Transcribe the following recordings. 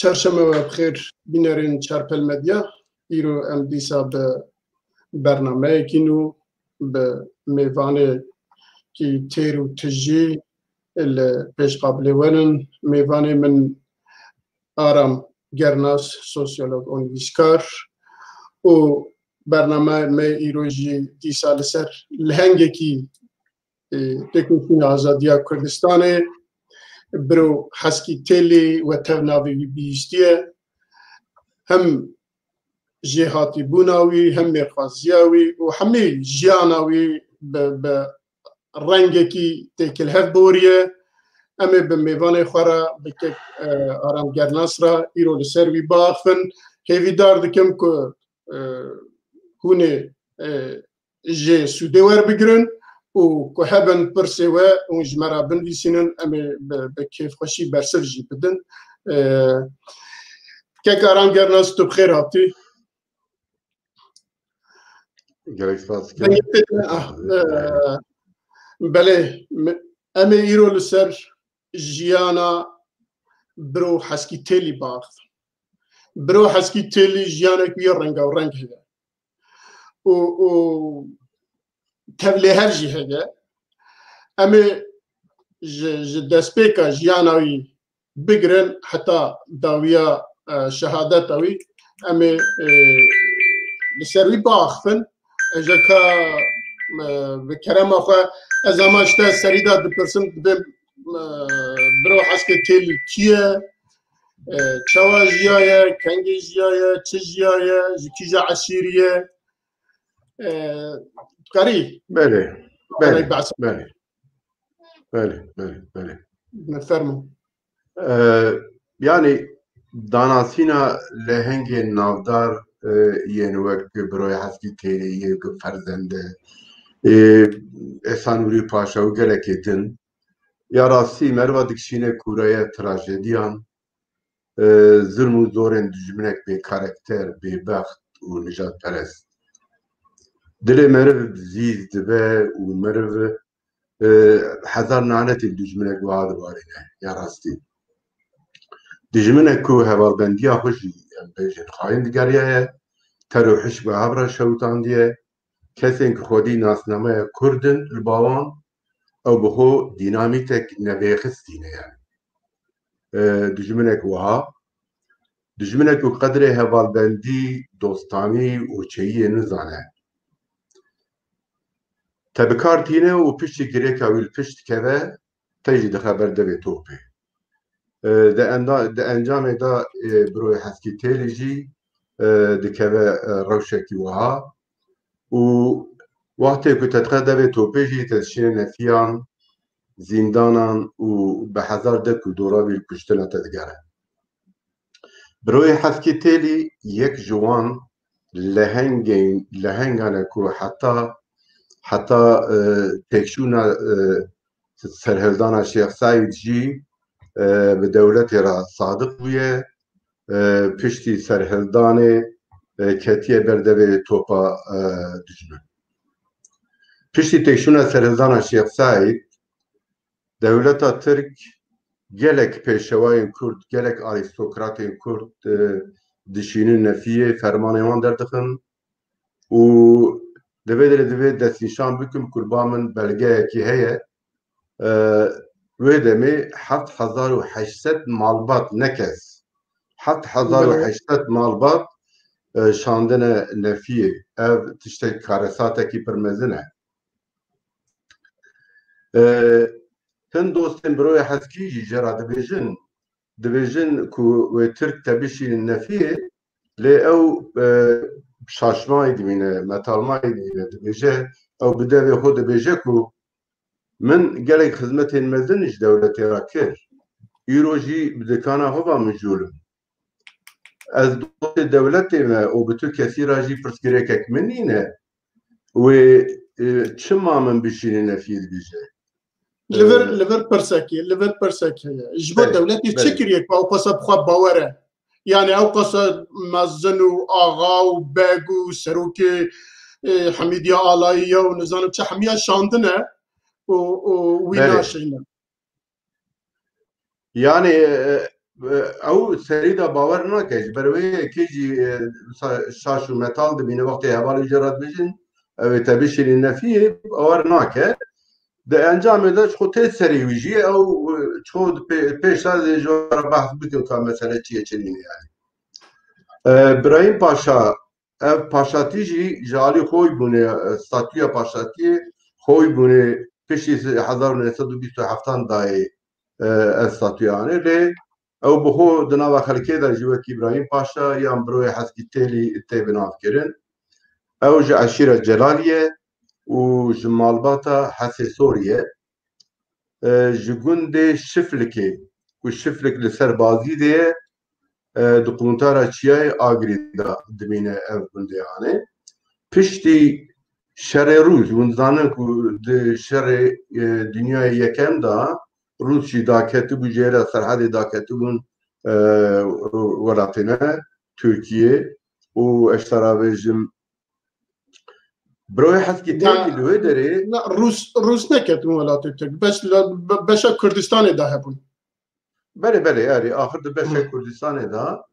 چهارشنبه بخیر بینرین چارپل مدیا ایرو ام دیسا به برنامه کینو به میوانه کی تیرو تجی ال پیش قابل ورن میوانه من آرام گرناس سوسیولوگ اونویسکار و برنامه می ایروجی دیسا لسر لهنگه کی تکنیکی آزادیا کردستانه برو حسکی تلی و توناوی بیستیه هم جهاتی بوناوی هم مرخازیاوی و همه جیاناوی به رنگی که تکل هف بوریه اما به میوان خورا بکه آرام گرناس را ایرو لسر وی باخفن هیوی دار دکم که هونه جه سوده ور بگرن و که هبن پرسه و جمرا بنویسینن اما به کیف خوشی برسر جی بدن که آرام گرناس تو بخیر هاتی بله اما ایرو لسر جیانا برو حسکی تلی باخت برو حسکی تلی جیانا که رنگ و رنگ هده و تبلی هر جی هده اما دسپیکا جیاناوی بگرن حتی داویا شهادتاوی اما لسروی باخفن اجا که بکرم آخوا از اما اشتا سریدا دپرسن برو حسکی تلی کیه چوا جیایه کنگی جیایه چه جیایه جکیجا عشیریه قری بله نفرمو yani danasîna lehengê navdar yên wek biroya heskî têrê yê ferzende Esanûrî Paşa û gelekê din ya rastî merva dikişîne kûreye trajediyan zulm û zorên dijminek bê karakter bêbext û nijadperest dilê meriv zîz dibe û meriv hezar nanetên dijminek wiha dibarîne ya rastî dijminek ku hevalbendiya xwe jî em bêjin xayîn digeriye ye ter û hişk bi hev re şewtandiye kesên ku xwedî nasnameya Kurd in li bawan ew bi xwe dînamîtek nevêxistîne yani dijminek wiha dijminek ku qedrê hevalbendî dostanî û çêyiyê nizane te bi kar tîne û piştî girêka wî li pişt dikeve te jî dixeber devê topê di encamê de biroya heskî têlê jî dikeve rewşekî wiha û wextê ku te dixe devê topê jî te dişîne nefiyan zîndanan û bi hezar dek û doravî kuştina te digere biroya heskî têlî yek ji wan lehengan e ku heta têkşûna serhildana Şêx Saîd jî bi dewletê re sadiq bûye piştî serhildanê ketiye ber devê topa dijmin piştî têkşûna serhildana Şêx Saîd dewleta Tirk gelek pêşewayên Kurd gelek arîstokratên Kurd dişînin nefiyê fermanên wan derdixin û divê destnîşan bikim kurba min belgeyekî heye wê demê 7800 malbat ne kes 7800 malbat şandine nefiyê ev tiştek karesatekî pir mezin e hin dostên biroya heskî jî jera dibêjin ku wê Tirk te bişînin nefiyê lê ew şaşmayê dibîne metalmayê dibîne dibêje ew bi devê xwe dibêje ku min gelek xizmetên mezin ji dewletê re kir îro jî bi dikana xwe ve min jûlim ez dostê dewletê me û bi tu kesî re jî pirsgirêkek min nîne wê çima min bişînin nefiyê dibêje Liver persekê heye ji bo dewletê çi kiriye ku ew qasa bixwe bawer e yani ew qasa mezin û axa û beg û serokê Hemîdiya Alayî û nizanim çi hemiya şandine û wî naşîne yani او سريدا باور ناكج بروي كيجي شاشو ميتال دبين وقت هوالي جرات بيجن تبيش النفي باور ناكه ده انجام ده شو تسري ويجي او شو بيش هذا جو بحث بكم كان مثلا شيء يعني ابراهيم باشا پاشاتی جی جالی خوی بونه ستاتویا پاشاتی خوی بونه پیشی 1927 دای استاتویانه لی او بخو دناوا خلکی در جوکی ابراهیم پاشا یا بروی حسکی تیلی تی بناف کرن او جا عشیره جلالیه و جمالباتا حسی سوریه جگوند شفلکی و شفلک لسر بازی دیه دوکومنتارا چیای آگری دا دمینه ev gundeyane. Pişti şerê Rûs hûn zanin ku di şerê dünyayê yekem da Rûs jî daketibû jêra serhedê daketibûn welatê me Tirkiye û eş tarabêjim birowê hezkî têkî li wê derê Rûs neketin welatê Tirk beşa Kurdistanê da hebûn. Belê erê axir di beşa Kurdistanê da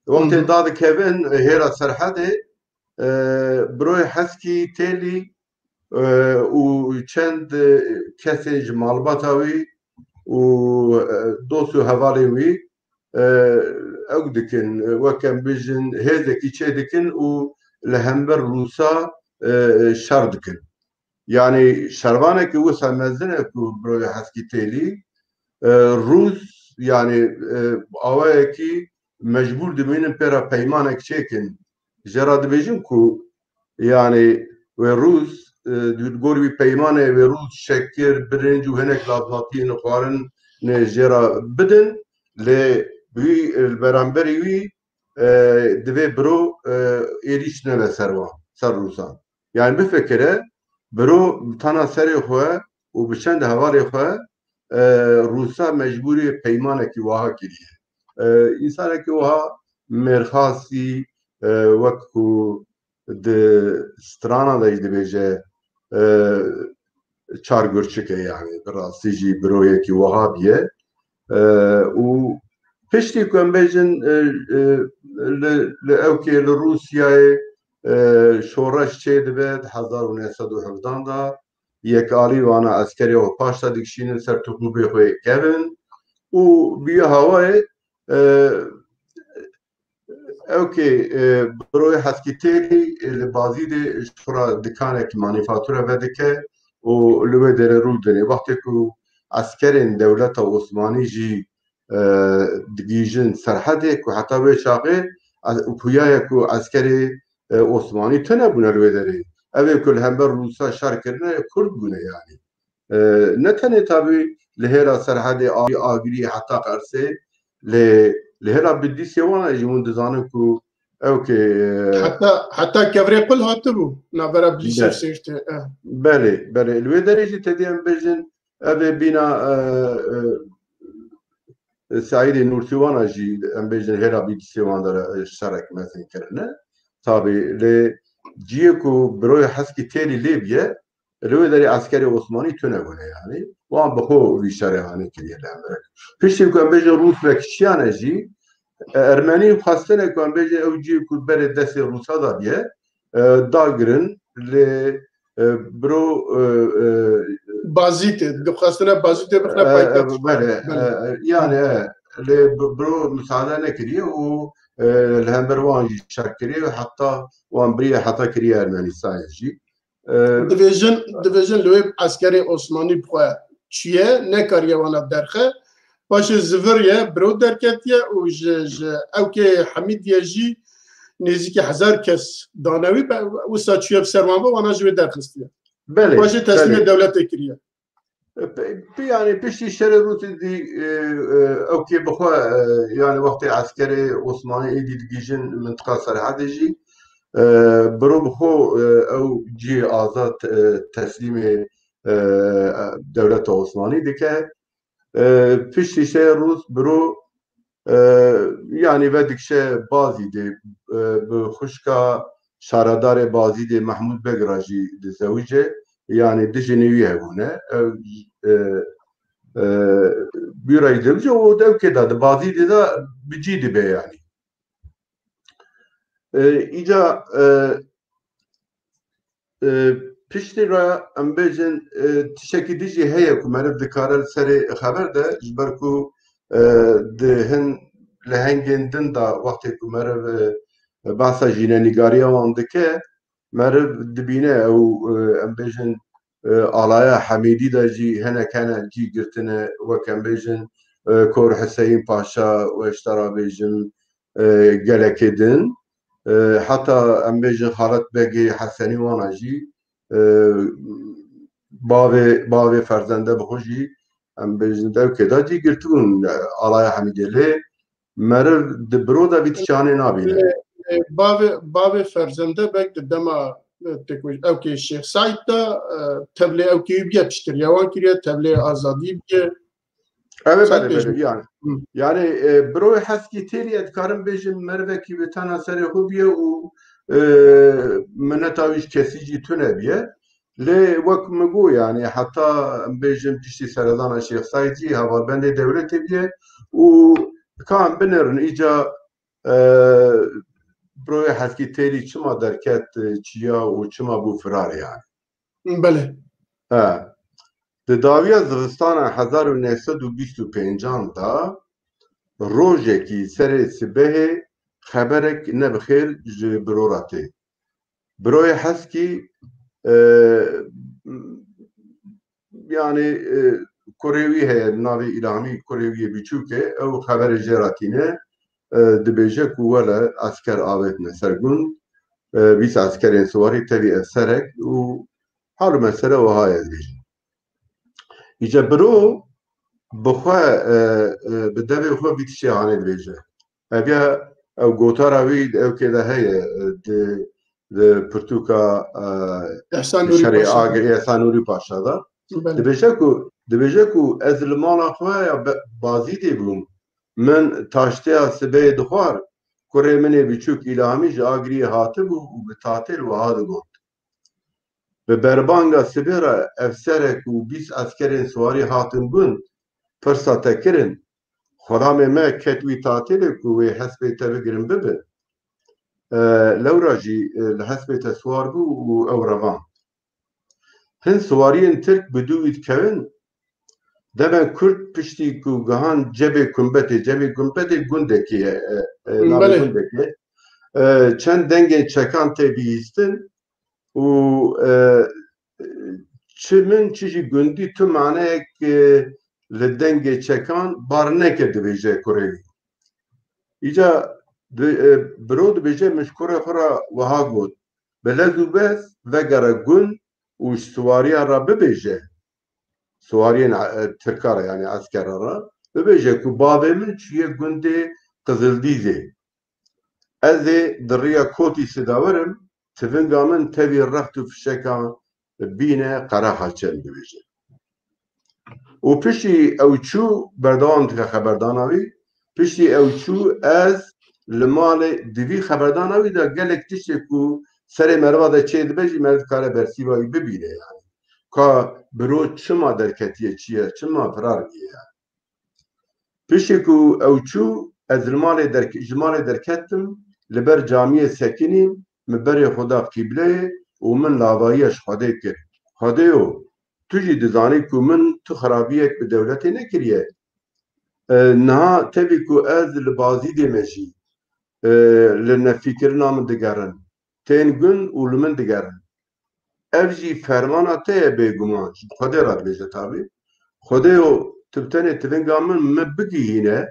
wextê da dikevin hêra serhedê برای حسکی تیلی و چند کسی جمالباتا وی و دوستو حوالی وی او دکن وکم بیجن هیدکی چه دکن و لهمبر روسا شر دکن یعنی شروانه که وسا مزنه که برای حسکی تیلی روس یعنی آوه کی مجبور دبینن پیرا پیمانک چیکن جرا دبیجن کو yani ve Rus gor bir peymane ve Rus şekir birinci henek lazmatiyen xwarin ne jera bidin le bi beramberi wi dve bro eriş ne ve serva ser Rusan yani bir fikre bro tana seri xwe û bi çend hevalê xwe Rusa mecburi peymane ki waha kiriye insanekî wiha mêrxasî wek ku di strana da dibêje çargirçike yani bi rastî jî birokekî wiha biye û piştî ku em bêjin li ewkê li Rûsyayê şoreş çê dibe di 1917 da yekalî wana eskerê xwe paş da dikişînin ser tûkûbê xwe kevin û bîye hawayê اوکی برای حسکی تیلی لبازی دی شورا دکانه که مانیفاتوره وده که و لوه داره رو دنه وقتی که عسکرین دولت عثمانی جی دگیجن سرحده که حتی به شاقه کویای که عسکری عثمانی تنه بونه لوه داره اوه که همبر روسا شر کرنه کرد بونه یعنی نه تنه تابی لهرا سرحده آگری حتی قرسه لهلا بدي سيوانا يجون دزانو كو اوكي حتى كفري قل هاتبو نابرا بليسر سيرتي بله الويدر يجي تديم بجن ابي بينا سعيد نورتوانا جي ام بجن هلا بدي سيوانا اشترك مثلا كرنا طابي ل جيكو بروي حسكي تيلي ليبيا الويدر عسكري عثماني تنبونه يعني وان بخو في شريعاني كليه الامريك فيش يكون بيجي روس بكشيانا جي ارمني خاصه يكون بيجي او جي كود بر دسي روسا دا بيه داغرن ل برو بازيتي خاصه بازيتي بخنا بايت يعني ل برو مساعده نكريه و الهمبر وان جي شكريه حتى وان بريه حتى كريه ارمني سايجي division لوی عسکری عثمانی بخواه چیه نکاریه وانا درخه باشه زفریه برو درکتیه و او که حمیدیه جی نزدیک 1000 کس دانوی و ساچیه بسروان با وانا جوی درخستیه باشه تسلیم دولت کریه yani pişti şerê Rûsê dî ew bixwe yani wextê eskerê Osmanî êdî digîjin mintiqa serhedê jî برو بخو او جي آزاد تسليم دولة عثماني دكه فيش شيء روس برو يعني بدك شيء بازي دي بخشكا شاردار بازي دي محمود بقراجي دي زوجه يعني دجنوية هنا büyürayı demişe o devke da bazı da biciydi be yani. İca pişti ra embejin tişeki dici heye ku merv dikarer seri haber de jber ku dihin lehengin din da vakti ku merv bahsa jine nigariya wan dike merv dibine ew embejin alaya Hamidî de jî hinekene cî girtine wek embêjin Kor Hüseyin Paşa û eştera bêjin gelekê din heta embêjin Xalet Begê Hesenî wana jî bavê ferzende bi xwe jî embêjin dewkê da cî girtibûn alaya Hamidî lê meriv di biro de vî tişanê nabîne. Bavê ferzende bek di dema evkê Şêx Saîd da tevlê evkê biye piştiriya wan kiriye tevlê azadî biye. Evet yani biro heskî têliye dikarim bêjin mervekî bi tena serê xwe biye û mineta wî ji kesî jî tune biye lê wek min got yani heta em bêjin piştî seredana Şêx Saîd jî hevabendê dewletê biye û dikarin binirin îca بروی حسکی تیری چما درکت چیا و چما بو فرار yani. بله. Di dawiya zivistana 1925 da rojekî serê sibehê xeberek nebixêr ji birora tê. Biroyê heskî yani kurê wî heye navê İlhamî kurê wî biçûk e ew xeberê jê ratîne dibêje ku wele esker avêtine ser gund vîs eskerên siwarî tevî ev serek û halu mesele wiha ye dibêjin. Îca biro bi xwe bi devê xwe vî tiştê hanê dibêje. Eviya ew gotara wî evkê de heye di pirtûka şerê Agirê Ehsan Nûrî Paşa da dibêje ku ez li mala xwe ya bazî tê bûm min taşteya sibehê dixwar kurê minê biçûk İlhamî ji Agiriyê hatibû û bi tatil wiha digot. Bi berbanga sibê re ev serek û 20 eskerên siwarî hatin gund pirsa te kirin xwelamê me ket wî tatilê ku wê hespê te bigirin bibe. Lewra jî li hespê te siwar bû û ew revand. Hin siwariyên Tirk bi dû wî dikevin demen Kurd piştî ku gihan cebê gumbetê gundekê ye navê gundekê çend dengên çekan tê bihîstin û çi min çi jî gundî tu maneyek li dengê çekan bar neke dibêje kurê wî. Îca biro dibêje min ji kurê xwe re wiha got bi lez û bez vegere gund û ji siwariya re bibêje siwariyên Tirka re yani eskera re bibêje ku bavê min çûye gundê Qizildîzê ez ê di rêya kotî sidawerim tivinga min tevî reft û fişeka bîne qereha çem dibêje. û piştî ew çû berdewam dike xeberdana wî piştî ew çû ez li malê di vî xeberdana wî de gelek tiştê ku serê merva de çê dibe jî me dikare bersîva wî bibîne yani. Ka biro çima derketiye çi ye çima firar bûye yani. Piştî ku ew çû ez ji malê derketim li ber camiyê sekinîm min berê xwe da qîbleyê û min lavayiya ji Xwedê kir. Xwedeyo tu jî dizanî ku min tu xerabiyek bi dewletê nekiriye. Niha tevî ku ez li bazîdê me jî li nefîkirina min digerin. Tên gund û li min digerin. Ev jî fermana te ye bêguman ji Xwedê re dibêje tabî. Xwedeyo tu bi tenê tivinga min bigihîne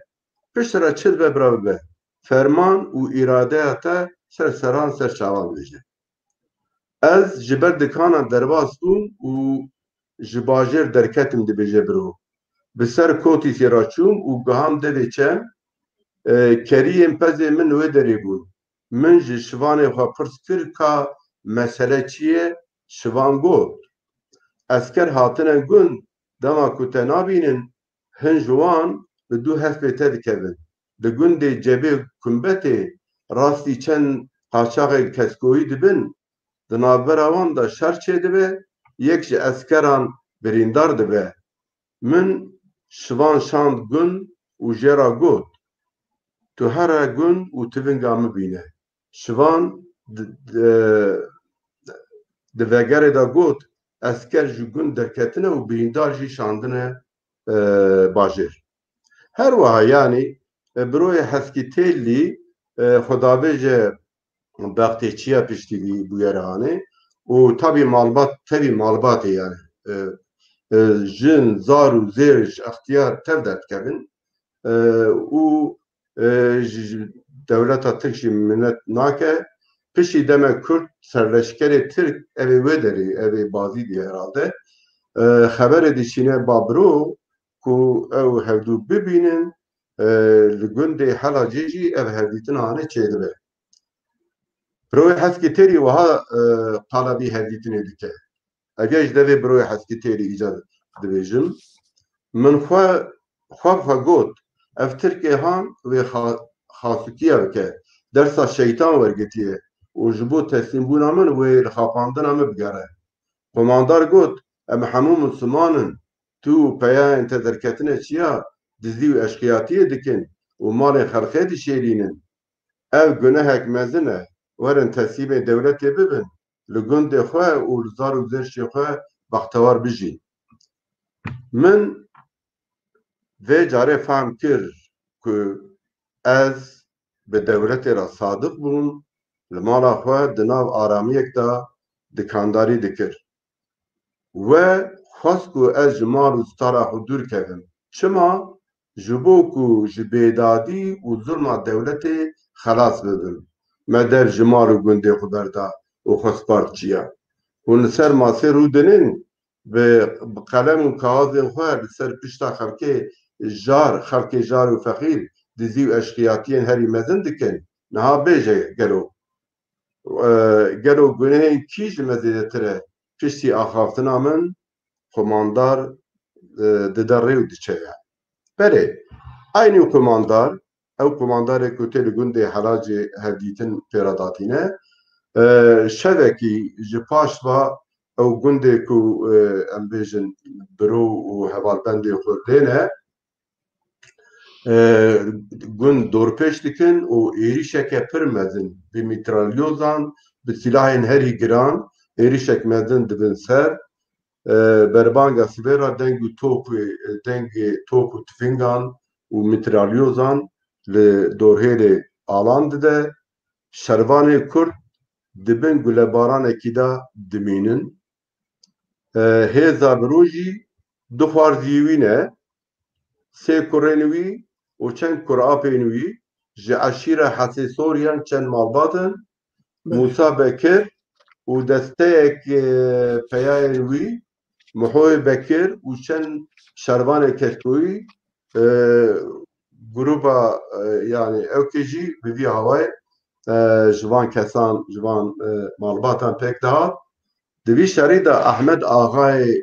piştre re çi dibe bira bibe. Ferman û îradeya te ser seran ser çavan dibêje. Ez ji ber dikana derbas bûm û ji bajêr derketim dibêje biro. Bi ser kotîsê re çûm û giham devê çem keriyên pezê min wê derê bûn. Min ji şivanê xwe pirs kir ka mesele çi ye şivan got. Esker hatine gund dema ku te nabînin hin ji wan bi dû hespê te dikevin. Di gundê cebê gumbetê rastî çend qaçaxê keskoyî dibin di navbera wan da şer çê dibe yek ji eskeran birîndar dibe. Min şivan şand gun û jêra got tu here gun û tivinga min bîne. Şivan di vegerê de got esker ji gund derketine û birîndar jî şandine bajêr. Her wiha yanî birûyê heskî têlî xwedabêje bextêçiya piştî bûyeranê û tevî malbatê yani jin, zar û zêr ji ixtiyar tev derdikevin û dewleta Tirk jî minnet nake. Piştî demek Kurd serleşkerê Tirk evê wê derê evê bazî diye herhalde xeberê dişîne babiro ku ew hevdû bibînin li gundê Helacê jî ev hevdîtina hane çêdibe. Birûyê heskî têrî wiha qalebî hevdîtinê dike. Eger ji devê birûyê heskî têrî îca dibêjim min xwe got ev Tirkê han wê xasûkiya bike dersa şeytan wergirtiye û ji bo teslîmbûna min wê li xapandina min bigere. Komandar got em hemû Mislimanin tu peyayên te derketine çiya dizî û eşkıyatiyê dikin û malên xelkê dişêrînin. Ev gunehek mezin e werin teslîmê dewletê bibin li gundê xwe û li zar û zêrşê xwe bextewar bijîn. Min vê carê fehm kir ku ez bi dewletê re sadiq bûm li mala xwe di nav aramiyek de dikandarî dikir. We xwast ku ez ji mal û stara xwe dûr kevim. Çima? Ji bo ku ji bêdadî û zulma dewletê xelas bibim. Me dev ji mal û gundê xwe berda û xwespar çiya. Hûn li ser masê rûdinin bi qelem û kaxazên xwe li ser pişta xelkê jar û fexîr dizî û eşkıyatiyên herî mezin dikin. Niha bêje gelo. Gelo gunehên kî ji me zêdetir e? Piştî axaftina min komandar dide rê û diçe ye. Berê aynî komandar ew komandarê ku tê li gundê Helacê hevdîtin pêra datîne şevekî ji paş ve ew gundê ku em bêjin biro û hevalbendê xwe lêne gund dorpêş dikin û êrişeke pir mezin bi mîtralyozan bi silahên herî giran êrişek mezin dibin ser berbanga sivêra dengê top û tüfîngan û mîtralyozan li dorhêrê alan dide. Şervanê Kurd dibin gulebaranekî de dimînin. Hêza biro jî du xwarzî ne sê kurên wî û çend kurapên wî ji eşîra Hesê Soryan çend malbatin Musa Bekir û desteyek peyayên wî Mihoyê Bekir û çend şervanê Keskoyî grupa yani ewkê jî bi vî hawayê ji van kesan ji van malbatan pêk dihat. Di vî şerî de Ehmed Axayê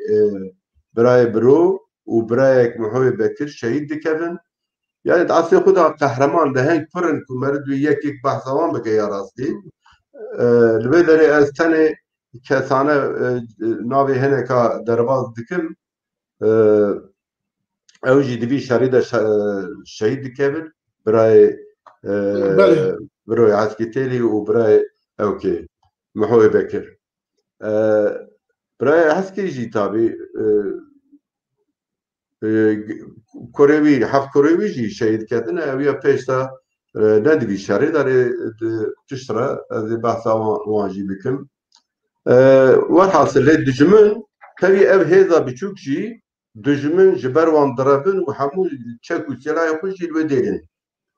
birayê biro û birayek Mihoyê Bekir şehîd dikevin. Yani asê xwe de qehreman diheng pirin ku merid wî yekek behsa wan bike ya rastî. Li vê derê ez tenê kesane navê hineka derbas dikim ew jî di vî şerî de şehîd dikevin birayê birayê heskî têlî û birayê ewkê Mihoyê Bekir. Birayê heskî jî tabii kurê wî heft kurê wî jî şehîd ketine ew ya pêş de ne di vî şerê derê tişt re ez ê behsa wan jî bikim. Welhasil lê dijmin tevî ev hêza biçûk jî dijmin ji ber wan direbin û hemû çek û silahê xwe jî li wê dêrin.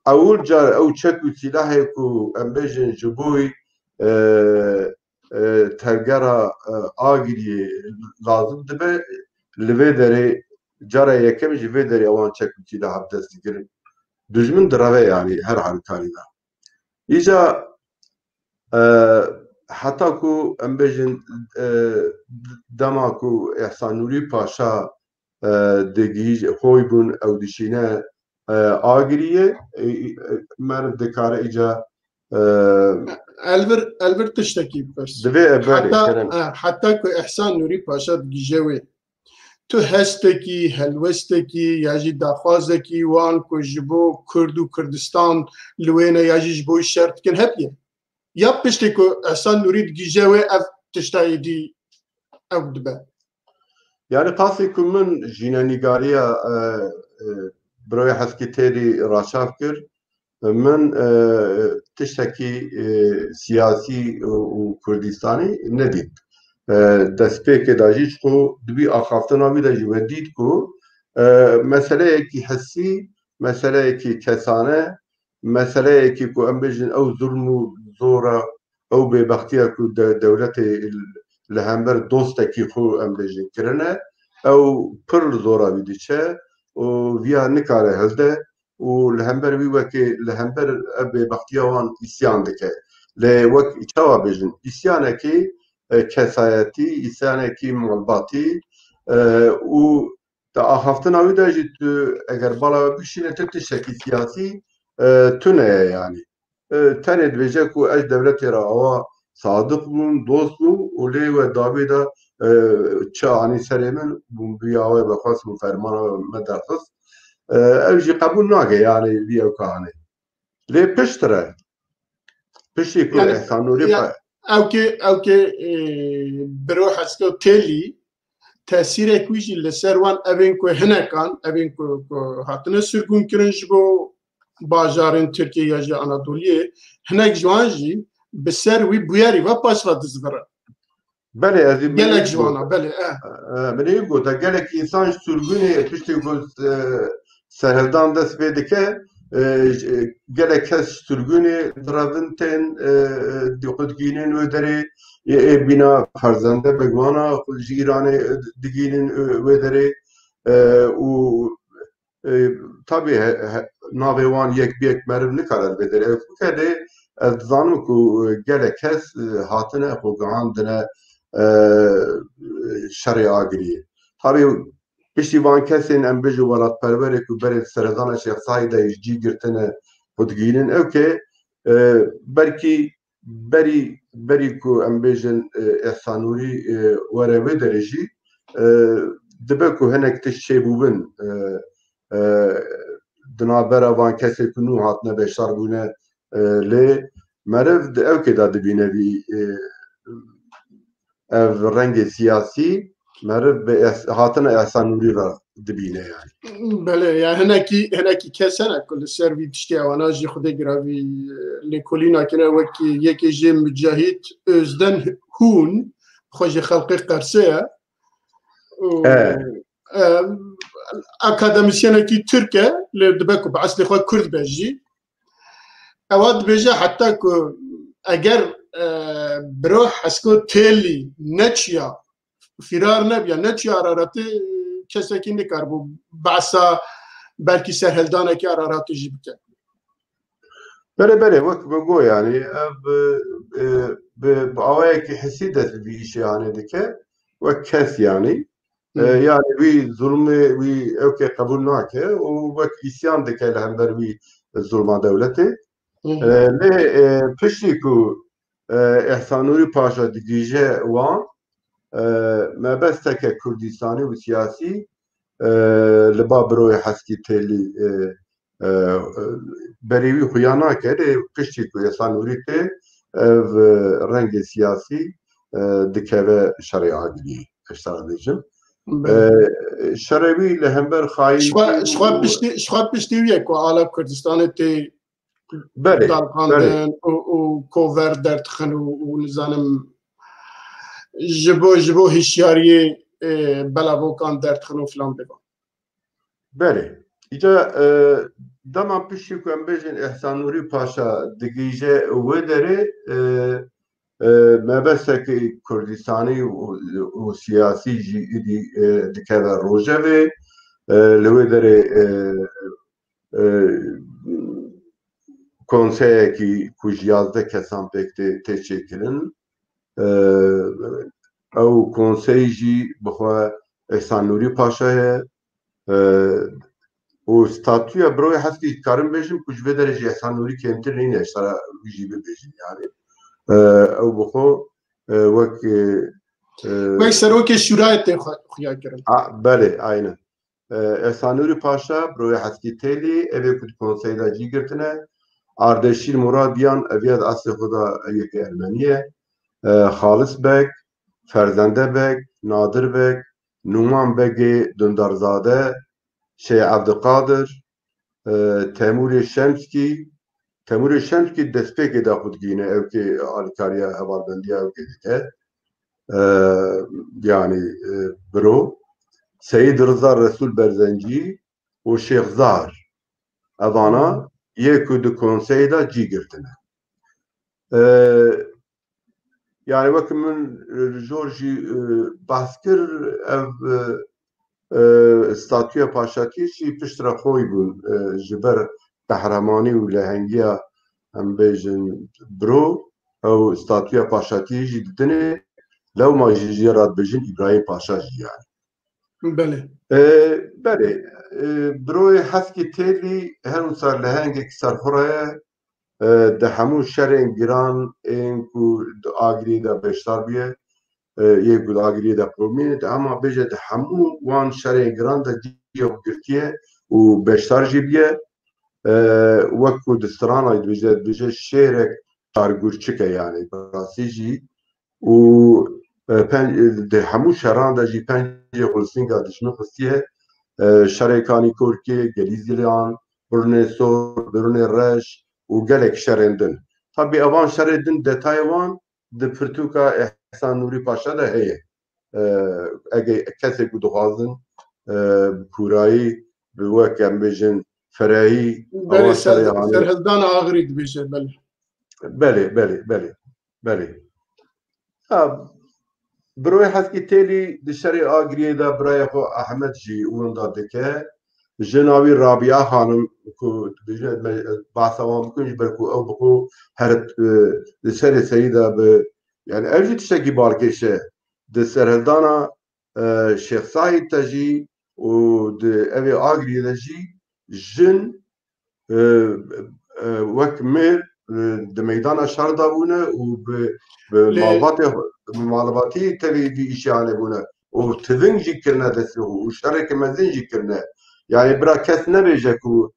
Ewil car ew çek û silahê ku em bêjin ji bo tevgera agiriyê lazim dibe li vê derê cara yekem ji vê derê ewan çek û silah bi dest dikirin. Dijmin direve yani her halîkarî de. Îca heta ku em bêjin dema ku Ehsan Nûrî Paşa xwe bûn ew dişîne agiriyê meriv dikare îca elbir tiştekî bes. Divê berê heta ku Ehsan Nûrî Paşa digije wê تو هستکی هلوستکی یاجی داخوازکی وان کو جبو کرد و کردستان لوینه یاجی جبو شرط کن هپیه یا پشتی کو احسان نوری دیجه و اف تشتایی دی او دبه Yani qasî ku min jînenîgariya birayê heskî têrî raçav kir, min tiştekî siyasî û Kurdistanî nedît. Destpêkê de jî çixû di vî axaftina wî de jî we dît ku meseleyekî hesî, meseleyekî kesane, meseleyekî ku em bêjin ew zulm û zora, ew bêbextiya ku dewletê li hember dostekî xwe em bêjin kirine, ew pir zora wî diçe û vîya nikare hilde û li hember wî wekê li hember ev bêbextiya wan îsyan dike. Lê wek çawa bêjin îsyanekî kesayetî, îsyanekî malbatî û di axaftina wî de jî tu eger bala we bişîne tu tiştekî siyasî tune ye yanî. Tenê dibêje ku ez devletê re awa sadık bûm, dost bûm û lê we davê de çi anî serê min bûya we vexwast û fermana me derxist. Ew jî qebûl nake yanî vî ew kanê. Lê piştre piştî ku Ehsan Nûrî ew kê biro hesko têlî tesîrek wî jî li ser wan evên ku hinekan evên ku hatine sürgûn kirin ji bo bajarên Tirkiye ya jî Anadoliyê hinek ji wan jî bi ser wî bûyerî ve paşva dizvire. Belê ez ê Gelek ji wan belê min ê got gelek însan ji sürgûnê piştî ku serhildan dest pê dike gelek kes ji sürgûnê diravin tên xwe digînin wê derê ê bîna ferzende begwana ji Îranê digînin wê derê û tabii navê wan yek bi yek meriv nikare vê derê ev bike lê ez dizanim ku gelek kes hatine xwe gihandine şerê agiriyê. Tabii piştî van kesên em bêjin welatperwerê ku berê serhildana Şexsayî de ji cî girtine xwe digînin ew kê berî ku em bêjin Ehsan Nûrî were wê derê jî dibe ku hinek tişt çêbûbin di navbera van kesê ku nû hatine beşdar bûne lê meriv di ew kê de dibîne vî ev rengê siyasî meriv bi hatina Ehsan Nûrî re dibîne yani. Belê ya hinekî kes hene ku li ser vî tiştê ewana jî xwedê giravî lêkolî nakine wekî yekê jê Mücahîd Özden Hûn xwe ji xelkê qerse ye akademisyenekî Türk e lê dibe ku bi eslê xwe Kurd be jî ewa dibêje heta ku eger biro hesko têlî neçiya firar nebiya neçiya araratê kesekî nikar bû behsa belkî serhildanekî araratê jî bike. Belê wek me got yanî ev bi awayekî hesî dest vî îşê anê dike wek kes yanî yani wî zulmê wî ew kê qebûl nake û wek îsyan dike li hember wî zulma dewletê lê piştî ku Ehsan Nûrî paşa digîje wan mebesteke Kurdistanî û siyasî li ba biroyê heskî têlî berê wî xuya nake lê piştî ku Ehsan Nûrî tê ev rengê siyasî dikeve şerê agiriyê eştera dêjim. Şerê wî li hember xayînkî xwe piştî wî ye ku ala Kurdistanê tê dalxandin û kover derdixin û nizanim ji bo hişyariyê belavokan derdixin û filan bêvan. Belê îca dema piştî ku em bêjin Ehsan Nûrî paşa digîje wê derê mebestekî Kurdistanî û siyasî jî êdî dikeve rojevê li wê derê konseyekî ku ji 11 kesan pêk tê çêkirin ew konsey jî bixwe Ehsan Nûrî paşa ye û statûya biroyê heskî dikarim bêjim ku ji vê derê jî Ehsan Nûrî kêmtir nîne eştera wî jî bibêjin yani ew bixwe wek وی سروکی شورای تی خویا کرن بله aynı Esanuri Paşa broya haskî têlî evê ku konseyda cî girtine Ardeşîr Muradiyan eviyad asê xuda yekê Ermeniye Xalis Bek Ferzende Bek Nadir Bek Numan Begê Dündarzade Şeyh Abdülkadir Temûrê Şemskî destpêkê da xwe digihîne evkê alîkariya hevalbendiya evkê dike yani biro Seyid Rıza Resul Berzencî û Şeyx Zahir evana yê ku di konseyê da cî girtine yani wek min jor jî behs kir ev statûya paşatî jî piştre xwe bûn ji ber qehremanî û lehengiya em bêjin biro ew statûya paşatî jî didinê lewma jî ra dibêjin İbrahîm Paşa jî yani belê biroyê heskî têlî her wisa lehengekî serxwe ye di hemû şerên giran ên ku di agiriyê de beşdar bûye yê ku di agiriyê de qewmî di hema bêje di hemû wan şerên giran de cîya girtiye û beşdar jî bûye wek ku di stranayê dibêje şêrek çargûrçik e yani rastî jî û di hemû şeran de jî pencê xulsînga dijmin xistiye şerêkanî Korkê, Gelîzyan, Birnê Sor, Birnê Reş û gelek şerên din. Tabii evan şerê din detayê wan di pirtûka Ehsan Nûrî Paşa de heye. Ege kesê ku dixwazin kûrayî bi wek em bêjin ferehî belê serhildana agirî dibêje belê biroyê heskî têlî di şerê agiriyê de biraya xwe Ehmed jî wenda dike ji navî Rabia Xanim ku dibêje behsa wan bikin ji ber ku ew bi xwe her di şerê serî de bi yani ev jî tiştekî balkêş e di serhildana Şeyx Saîd de jî û di evê agiriyê de jî jin wek mêr di meydana şer da bûne û bi malbatî tevî vî îşiyanê bûne û tivin jî kirine destê xwe û şerekê mezin jî kirine yani bira kes nebêje ku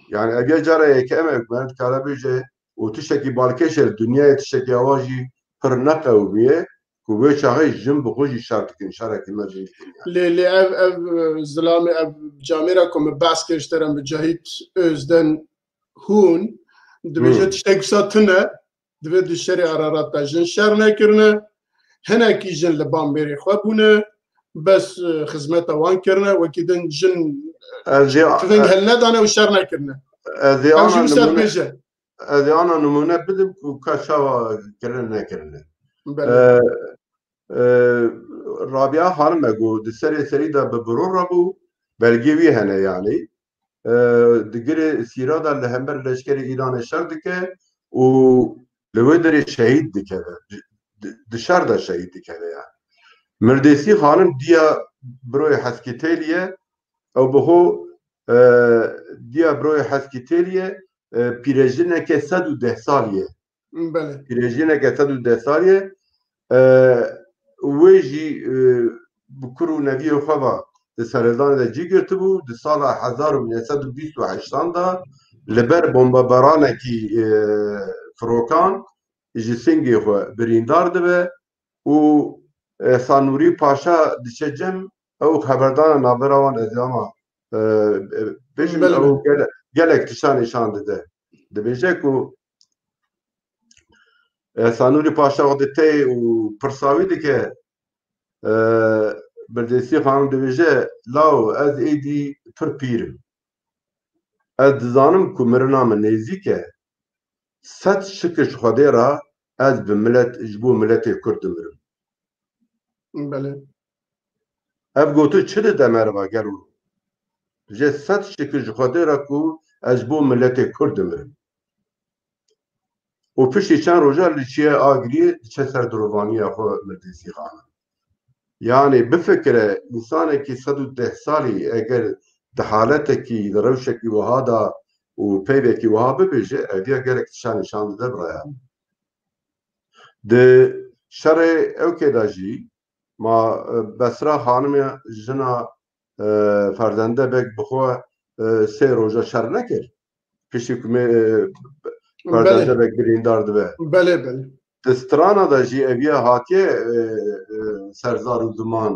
yani eger carayeke em me dikare bêje û tiştekî balkêş e dunyayê tiştekî awa jî pir neqewimiye ku wê çaxê jin bi xwe jî şer dikin şerekê mezin dikin lê ev zilamê ev camêra ku me behs kir ji te re Mücahîd Özden hûn dibêje tiştek wisa tune divê di şerê Ararat de jin şer nekirine hinekî jin li bamberê xwe bûne bes xizmeta wan kirine wekî din jin tivin hel nedane û şer nekirine ew jî wisa dibêje ez ê ana numune bidim ku ka çawa kirin nekirine Rabia Xanim me got di serê serî de bi biro rabû belgê wî hene yani di girê sîra de li hember leşkerê Îranê şer dike û li wê derê şehîd dikeve di şer de şehîd dikeve yani Mirdêsî Xanim diya biroyê heskî têlî ye ew bi xwe diya biroyê heskî têlî ye pîrejineke 110 salî ye pîrejineke 110 salî ye wê jî bi kur û neviyê xwe ve di serhildanê de cî girtibû di sala 1928 da li ber bombebaranekî firokan ji singê xwe birîndar dibe û Ehsan Nûrî Paşa diçe cem ew xeberdana navbera wan ez ê ama bêjim ew gelek tiştan nîşan dide dibêje ku Ehsan Nûrî Paşa xwe tê û pirsavî dike Mirdêsî Xanim dibêje law ez êdî pir pîr im ez dizanim ku mirina min nêzik e sed şikir ji Xwedê ra ez bi millet ji bo milletê Kurd dimirim ev gotu çi dide merva gel û dije sed şikir ji Xwedê ra ku ez ji bo milletê Kurd dimirim û piştî çend roja li çiye agiriyê diçe ser dirovaniya xwe Mirdêsî Xanim yani bifikire însanekî 110 salî eger di haletekî di rewşekî wiha da û peyvekî wiha bibêje ev ya gelek tişan nîşan dide biraya di شەڕێ ئەو کێداژی ما بەسرا خانمە ژنا فەردەندە بێک بخۆ سێ ڕۆژە شەر نەکرد پشتی فەردەندە بێک بریندار دبێ دسترانە دەژی ئەڤە هاتیە سەرزار و زمان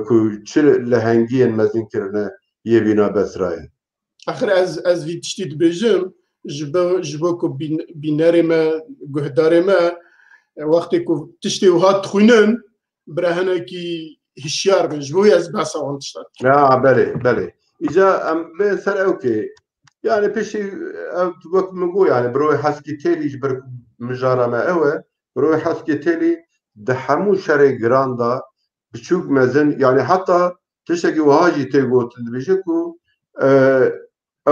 ku çi li hengiyên mezinkirinê yê bîna Besrayê. Axir ez vî tiştî dibêjim ji bo ku bînerê me guhdarê me wextê ku tiştê wiha dixwînin bire hinekî hişyar bin ji bo ez behsa wan tiştan. Belê belê. Îca em bê ser ew kê yani piştî ew wek min got yani birov heskî têlî ji ber mijara me ew e birov heskî têlî di hemû şerê giran da biçûk mezin yani heta tiştekî wiha jî tê gotin dibêje ku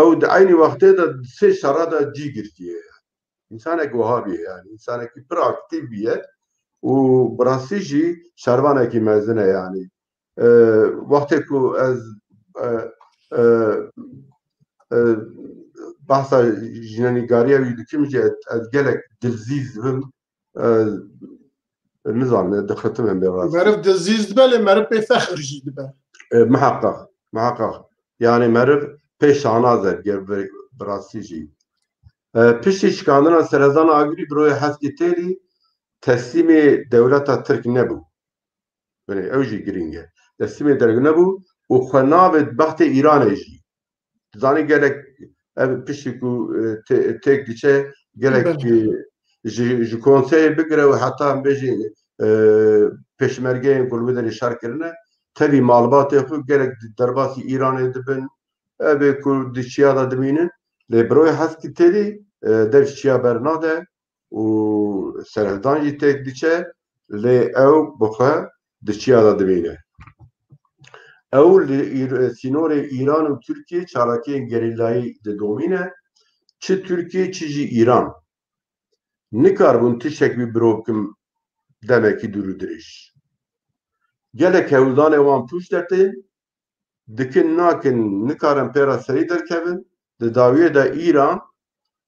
ew di aynî wextê de sê şera de cî girtiye. İnsanek wiha bîye yani însanekî pir aktiv bîye û bi rastî jî şervanekî mezin e yani. Wextê ku ez behsa jinenîgariya wî dikim jî ez gelek dilzîz dibim nizanim dixetim em bê rastî. Meriv dilzîz dibe lê meriv pê fexr jî dibe. Miheqeq. Yani meriv pê şanaz e bi rastî jî. Piştî şikandina Serhezana Agirî birov heskî têlî teslîmê dewleta Tirk nebû. Ew jî giring e. Teslîmê Tirk nebû û xwe navê bextê Îranê jî. Zanî gelek ev piştî ku têk diçe gelek ji konseyê bigire û heta em bêjî pêşmergeyên Gulbîderê şer kirine tevî malbatê xwe gelek derbasî Îranê dibin evê ku di çiya da dimînin lê birov heskî têlî dev çiya bernade û serhildan jî têk diçe lê ew bi xwe di çiya da dimîne. Ew li sînorê Îran û Tirkiye çalakiyên gerîlayî didomîne çi Tirkiye çi jî Îran. Nikarbûn tiştek wî birov bikim demekî dûr û dirêj. Gelek hewldanê wan pûç dertên dikin nakin nikarin pêra serî derkevin di dawiyê de Îran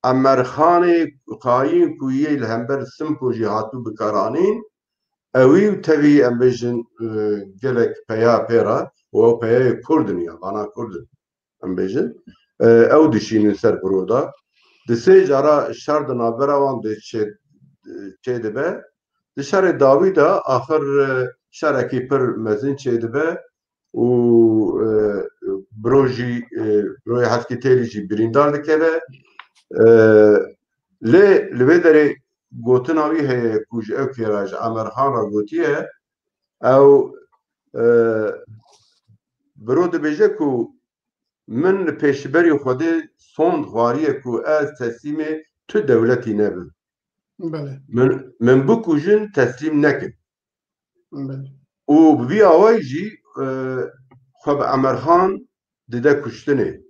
Emerxanê qayîn ku yê li hember Simko jî hatibû bikaranîn ewî tevî em bêjin gelek peya pêra û ew peyayê Kurdin ya bana Kurdin em bêjin ew dişînin ser birû da di sê cara şer di navbera wan de çê dibe di şerê dawî de axir şerekî pir mezin çê dibe û birov jî birovê heskî têlî jî birîndar dikeve lê li vê derê gotina wî heye ku ji ew kêra ji Emerxan re gotiye ew birov dibêje ku min li pêşberî Xwedê sond xwariye ku ez teslîmê tu dewletî nebim. Min bikujin teslîm nekin. û bi vî awayî jî xwe bi Emerxan dide kuştinê.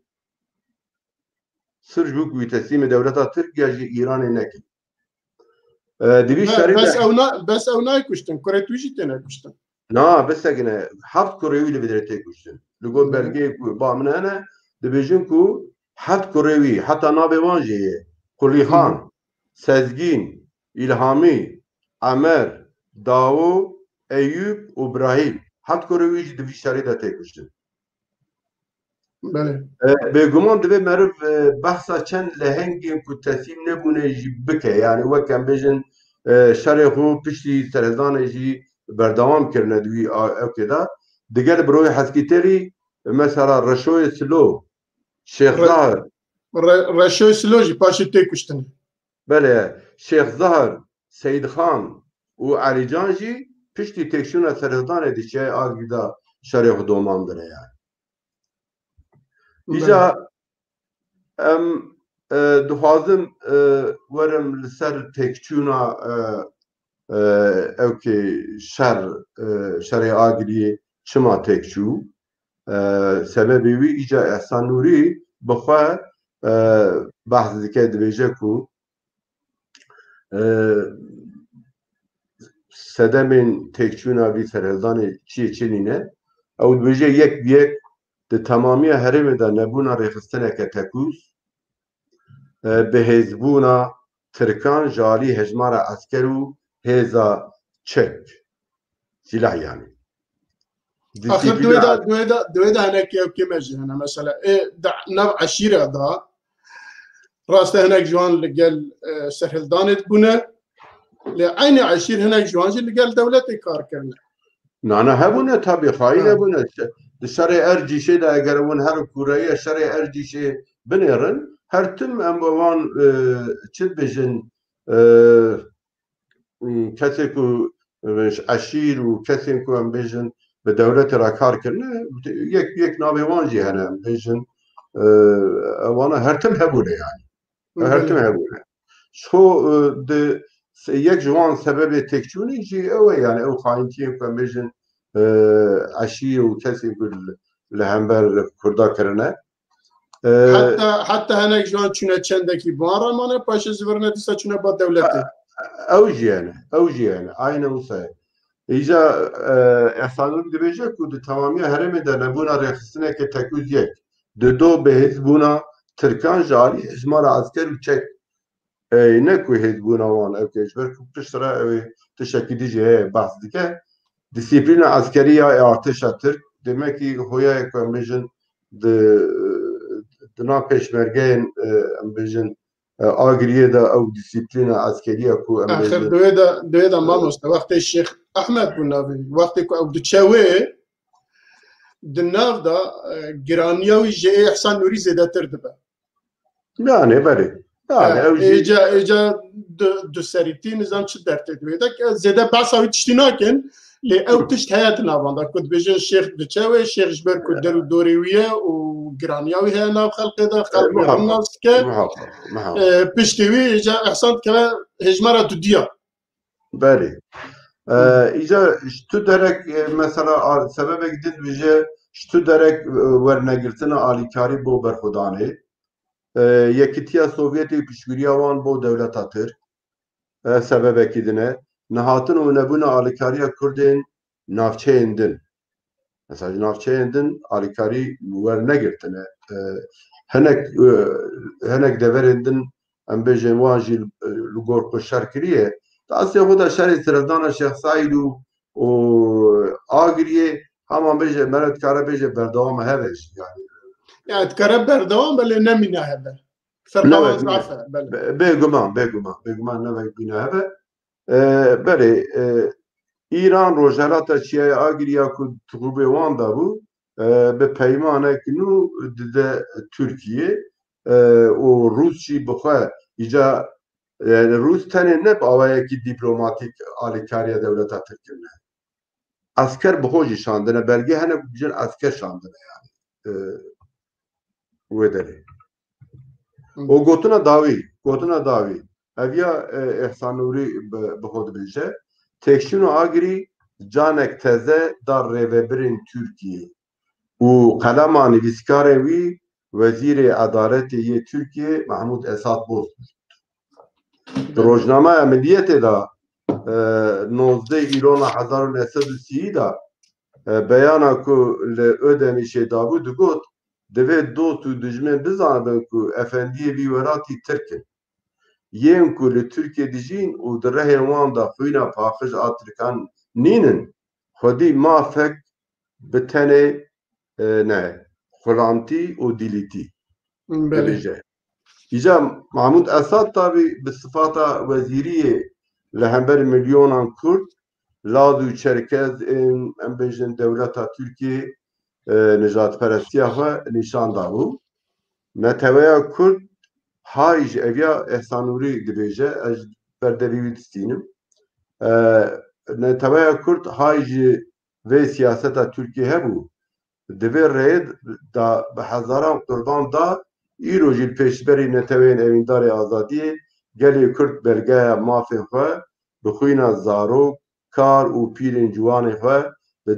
Sirf ji bo ku wî teslîmê dewleta Tirkiye jî Îranê nekin. Di vî şerê bes ew nakuştin, Kurê tu jî tê nekuştin. Na bisekine heft kurê wî li vê derê tê kuştin. Li gor belgeyê ku ba min hene dibêjin ku heft kurê wî heta navê wan jî ye Qulîxan, Sezgîn, İlhamî, Emer, Dao, Eyûb û Ibrahîm heft kurê wî jî di vî şerê de tê kuştin. Bêguman divê meriv behsa çend lehengên ku teslîm nebûne jî bike yani wek em bêjin şerê xwe piştî serhezdanê jî berdewam kirine di wî evkê de digel birovê heskî têlî mesela Reşoyê Silo, Şêx Zahir Reşoyê Silo jî paşê tê kuştin. Belê Şêx Zahir, Seyidxan û Elîcan jî piştî têkşûna serhezdanê diçe agî da şerê xwe domandire yani. Îca em dixwazim werim li ser têkçûna evkê şerê Agiriyê çima têkçû sebebê wî îca Ehsan Nûrî bi xwe behs dike dibêje ku sedemên têkçûna vî serhezdanê çiyê çênîne ew dibêje yek bi yek di temamiya herêmê de nebûna rêxistineke tekûz bi hêzbûna Tirkan ji alî hejmara esker û hêza çek silah yani. آخر دويدا هناك كي ماجي هنا مثلا نوع عشيرة دا راسته هناك جوان اللي قال سهل دانت بنا لعين عشير هناك جوان اللي قال دولتي كار كرنا نانا هبونا تابي خاينة بنا الشرع أرجي شيء دا أقربون هر كوريا الشرع أرجي شيء بنيرن هر تم أموان چد بجن كسيكو عشير وكسيكو أم بجن بدولة راكار كرنا يك نابي وانجي هنا بجن وانا هرتم هبوله يعني هرتم هبوله شو يك جوان سبب تكتوني جي او يعني او خاينتي كم بجن عشير وكسيكو لهمبر كردا كرنا حتى هناك جوان چونه چندكي بارا مانا باش زورنا دسا چونه با دولتي اوجي يعني aynı olsa İca efsanım dibêje ku di tamamiya herêmê de nebûna rêxistineke tekûz yek di do bêhêzbûna Tirkan ji alî hejmara asker û çek ne ku hêzbûna wan ew kêjber ku piştre ew tişekî dijî heye behs dike disîplîna askeriya artêşa Tirk demekî hoyayek ku em bêjin di nav pêşmergeyên em bêjin agiriye da ew disîplîna askeriya ku em آخر دويدا ماموستا وقت الشيخ أحمد بنافي وقت أو دتشاوي دناف دا جرانياوي جاي إحسان نوري زيادة تردبه yani bari yani إيجا دو سريتي نظام شدر تدويدا زيادة بعصاوي تشتيناكن لي أو تشت حياتنا باندا كنت بيجن الشيخ دتشاوي الشيخ جبر كنت درو دوريوية وجرانياوي هنا خلق دا خلق الناس كا بيشتوي إيجا إحسان كلا هجمرة دوديا bari İca şu derek mesela sebebe gidip bize şu derek vernegirtina alikari bu berxudane yekitiya Sovyeti pişgiriya wan bu devlet atır sebebe gidine nehatın o nebuna alikariya Kurdin navçeyindin mesela navçeyindin alikari vernegirtine henek deverindin em bejên wan jî li gor xwe şer kiriye Asya xuda şerê Sirevdana Şex Saîd û agiriye heman bêje me dikare bêje berdewam hebe yani. Yani dikare berdewam belê nemîne hebe. Ferqawan zafe bêguman nevek bîne hebe. Berê İran rojhelata Çiyaya agiriya ku tixûbê wan dabû bi peymanek nû dide Tirkiye û Rûs jî bi xwe îca yani Rus tenê ne awayekî dîplomatik alîkariya devleta Tirkiyê. Asker bi xwe jî şandine belge hene bijin asker şandine yani. Wê derê. O gotina dawî. Ev ya Ehsan Nûrî bi xwe dibêje tekşîn û agirî canek teze da rêvebirên Tirkiyê û qelema nivîskarê wî Wezîrê Edaletê yê Tirkiyê Mahmud Esad bozdu. Rojname Milliyetê da 19 îrona 1930 da beyana ku li Ödemişê dabû digot divê dost û dijmin bizanibin ku efendiyê vî welatî Tirk in. Yên ku li Tirkiye dijîn û di rehên wan da xwîna paxij a Tirkan nînin xwedî mafek bi tenê ne xulantî û dîlîtî dibêje. İca Mahmud Esad tabi bi sifata wezîriyê li hember milyonan Kurd Laz û Çerkez em bêjin dewleta Tirkiyê nijadperestiya xwe nîşan dabû. Neteweya Kurd hay ji eviya Ehsan Nûrî dibêje ez berdevî wî distînim. Neteweya Kurd hay ji vê siyaseta Tirkiyê hebû di vê rêyê da bi hezaran qurban da îro jî pêşberî netewên evîndarê azadiyê gelê Kurd belgeya mafên xwe bi xwîna zarok, kar û pîrên ciwanê xwe bi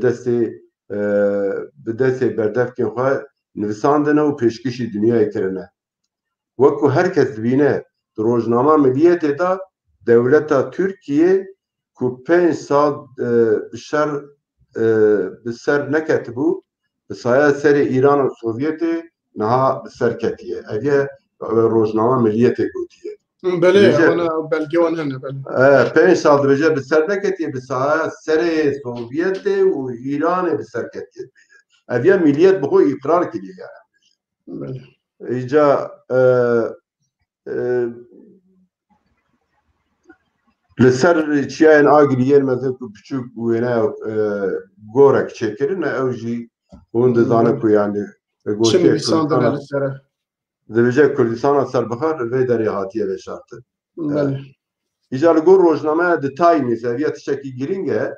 destê berdevkên xwe nivisandine û pêşkişî dinyayê kirine. Wekû herkes dibîne di Rojname Milliyetê da dewleta Tirkiyê ku 5 sal bi ser neketibû bi saya serê Îran û Sovyetê niha bi ser ketiye. Ev ye Rojname Milliyetê gotiye. بله أنا بلجيون هنا بله 5 سال دبیجه به سر نکتی به ساعت سر سوویت و ایران به سر کتی اویا ملیت بخو اقرار کردی بله اینجا لسر چیان آگریه مثلا بچوک و اینا گورک چکرین اوجی اون دزانه کو یعنی چه بیساندن لسره دبیجه کردستان سر بخار و دری هاتیه به شرط بله اینجا لگور روزنامه د تایمیز اویا تشکی گرینگه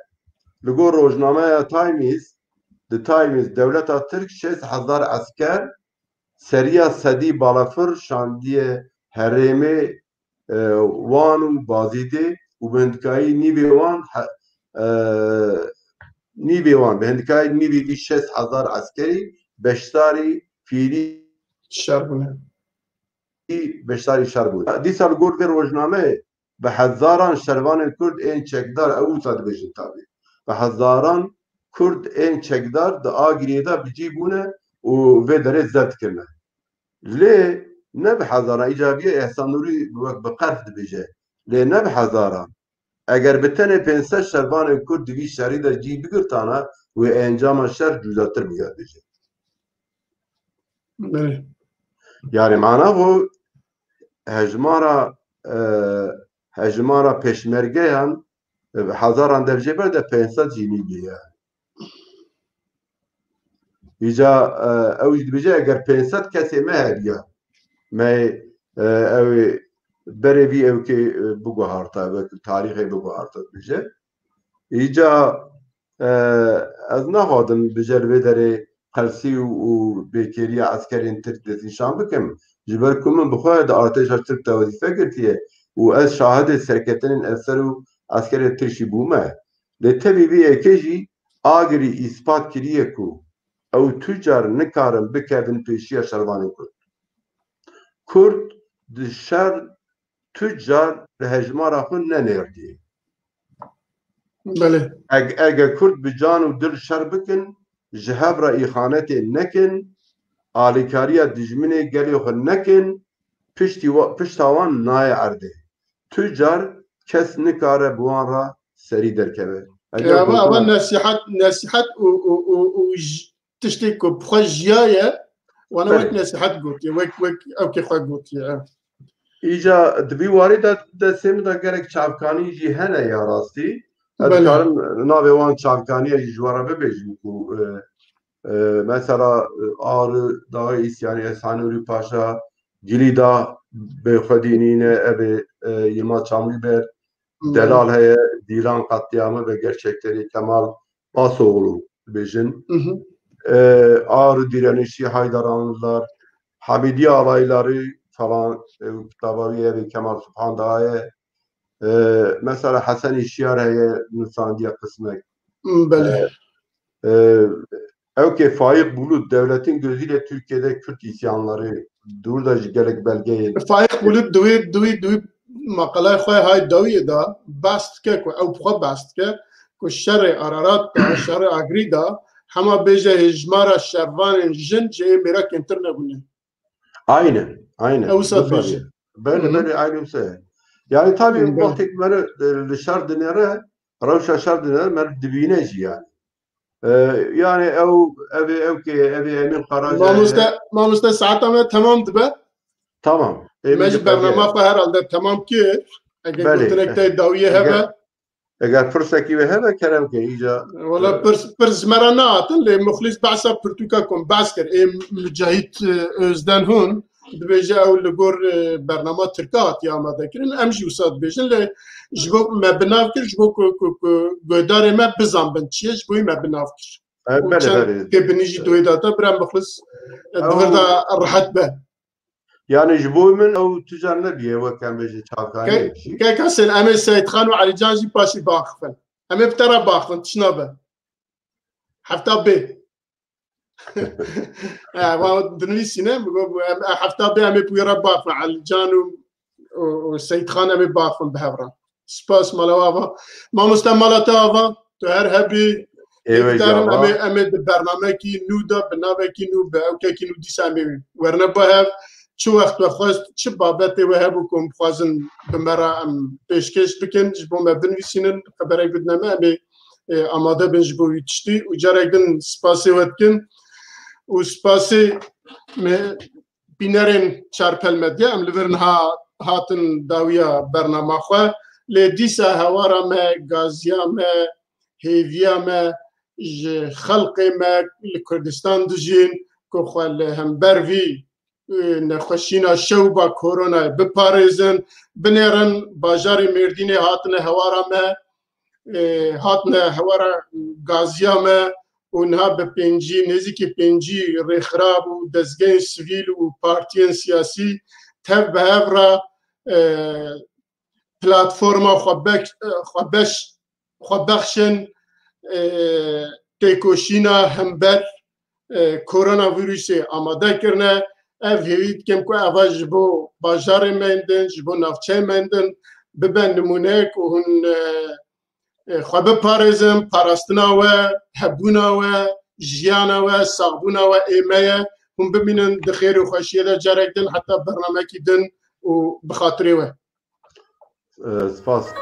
لگور روزنامه تایمیز دولت ترک 60,000 عسكر سریا صدی بالافر شاندیه هرمه وان بازیده و بهندکایی نیبی وان بهندکایی نیبی دی 60,000 عسکری بشتاری فیلی شربونه بشتاری شربونه دی سال گرد روزنامه به هزاران شروان کرد این چکدار او ساد بجن تابی به هزاران کرد این چکدار دا آگریه دا بجی بونه و داره زرد کرنه لی نه به هزاران ایجابیه احسان نوری بقرف دبیجه لی نه به هزاران اگر بتنه 500 شروان کرد دوی شری دا جی بگرتانه و انجام شر جزاتر بیاد بجه یعنی معنا و هجمارا پشمرگه هم هزاران دبجه برده 500 جینی بیه ایجا اوج دبیجه اگر 500 کسی مه ما او بروی او که بگو هارتا و تاریخی بگو هارتا بجه ایجا از نخوادم بجربه داره قلسی و بیکری عسکرین ترک دستیشان بکم جبر کمون بخواه دا آرتش ترک تا وظیفه گرتیه و از شاهد سرکتنین اثر و عسکر ترشی بومه لطبی بی اکیجی آگری اثبات کریه کو او تجار نکارم بکردن پیشی شروانی کرد دشار تجار هجمارا خون ننیردی بله اگه کرد بجان و دل شر بکن جهاب را ایخانت نکن آلیکاریا دجمنه گلی خود نکن پشتاوان نای عرده تجار کس نکاره بوان را سری درکبه اما نصیحت و تشتیک و بخواه وانا وقت نصيحت قلت وك اوكي خوي قلت ایجا دبی وارد د سیم د گرک چاپکانی جی هنه یا راستی ادکارم ناوی وان چاپکانی جوارا ببیجیم کو مثلا آر دا ایسیانی احسانوری پاشا گلی دا به خودینین ابی یلما چاملی بر دلال هی دیلان قطیامه به gerçekleri Kemal Basoğlu bejin ağrı direnişi Haydaranlılar, Hamidiye alayları falan kitabaviye ve Kemal Subhan Dağ'ya mesela Hasan İşyar heye Nusandiye kısmı evke Faik Bulut devletin gözüyle Türkiye'de Kürt isyanları durda gerek belgeyi Faik Bulut duy maqalay khoy hay dawiye da bast ke ko ew bixwe bast ke ku şerê Ararat da şerê Agrî da hema bêje hejmara şervanên jin ji Mêrekên tir nebûne. Aynen. Ewsa bêje. Böyle aynı şey. Yani tabii vaktik beni şer dinere, revşa şer dinere mer dibine jî yani. Yani ev emin Karaca. Mamusta saata me tamam dibe. Tamam. Mecbur bername herhalde tamam ki eğer gotrekte dawiye hebe eğer fırsaki ve hebe kerem ki iyice valla pers merana atın le mukhlis ba'sa Portugal kom basker mücahit özden hun dibêje ew li gor bername Tirkiye hatiye amadekirin em jî wisa dibêjin le ji bo me binav kir ji bo ku guhdarê me bizanbin çi ye ji bo me binav kir ke binî jî doyê data bir em mukhlis da rahat be. Yani جبومن او تجار نبيه وكان بيجي تشاكاني كاسن امي سيد خان وعلي جانجي باشي باخفن امي بترى باخفن تشنابه حفتا بي دنوي سينما حفتا بي امي بويرا باخفن علي جانو والسيد خان امي باخفن بهبرا سباس مالوافا ما مستمالاتافا تهر هبي امي برنامج كي نودا برنامج كي نو اوكي كي نو دي سامي ورنا بهاف چه وقت بخواست چه بابتی و هبو کم خوازن بمرا ام پیشکش بکن جبو ما بنویسینن خبره گدنامه امی آماده بن جبو ویتشتی و جارگن سپاسی ودکن و سپاسی بینرین چارپل مدیا ام لورن هاتن داویا برنامه خواه لدیسا هوارا ما گازیا ما هیویا ما خلق ما لکردستان دجین که خواه هم بروی نخوشینا شو با کرونا بپارزن بنیرن باجار مردین هاتن هوارا ما هاتن هوارا گازیا ما اونها به پنجی نزدیک پنجی رخراب و دزگاه سویل و پارتیان سیاسی تب به هفرا پلاتفورما خوابخشن تیکوشینا همبر کرونا ویروسی آماده کرنه اف هیوید کم که اول جبو باجار مندن جبو نافچه مندن ببن نمونه که هون خواب پارزم پاراستنا و هبونا و جیانا و ساقبونا و ایمه هم ببینن دخیر و خوشیه دا جارک دن حتی برنامه کی دن و بخاطره و سپاس